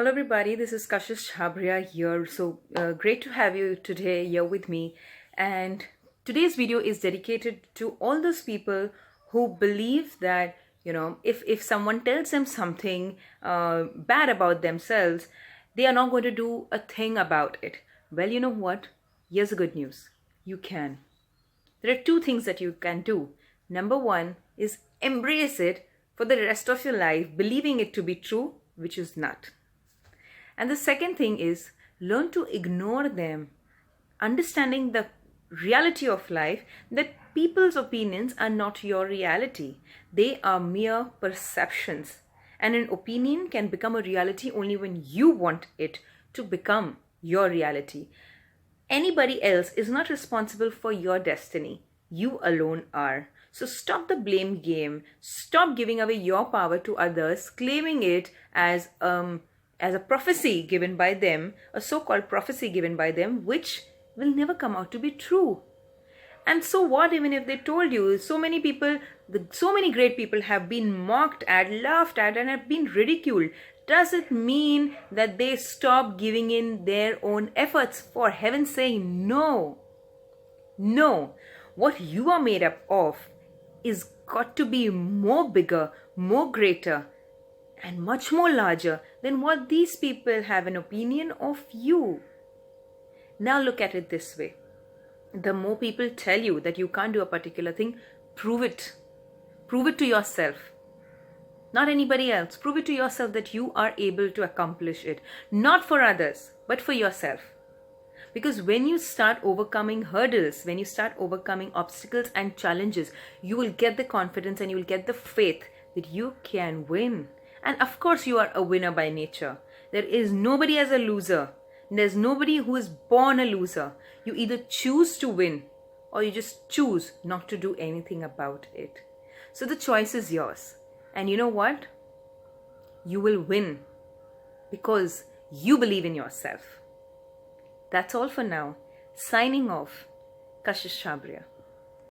Hello, everybody. This is Kashish Chabria here. Great to have you today here with me. And today's video is dedicated to all those people who believe that, if someone tells them something bad about themselves, they are not going to do a thing about it. Well, you know what? Here's the good news. You can. There are two things that you can do. Number one is embrace it for the rest of your life, believing it to be true, which is not. And the second thing is learn to ignore them, understanding the reality of life that people's opinions are not your reality. They are mere perceptions. And an opinion can become a reality only when you want it to become your reality. Anybody else is not responsible for your destiny. You alone are. So stop the blame game. Stop giving away your power to others, claiming it as a prophecy given by them, a so-called prophecy given by them, which will never come out to be true. And so what, even if they told you, so many great people have been mocked at, laughed at, and have been ridiculed. Does it mean that they stop giving in their own efforts? For heaven's sake, no. No. What you are made up of is got to be more bigger, more greater, and much more larger than what these people have an opinion of you. Now look at it this way. The more people tell you that you can't do a particular thing, prove it. Prove it to yourself. Not anybody else. Prove it to yourself that you are able to accomplish it. Not for others, but for yourself. Because when you start overcoming hurdles, when you start overcoming obstacles and challenges, you will get the confidence and you will get the faith that you can win. And of course you are a winner by nature. There is nobody as a loser. There's nobody who is born a loser. You either choose to win or you just choose not to do anything about it. So the choice is yours. And you know what? You will win because you believe in yourself. That's all for now. Signing off, Kashish Chabria.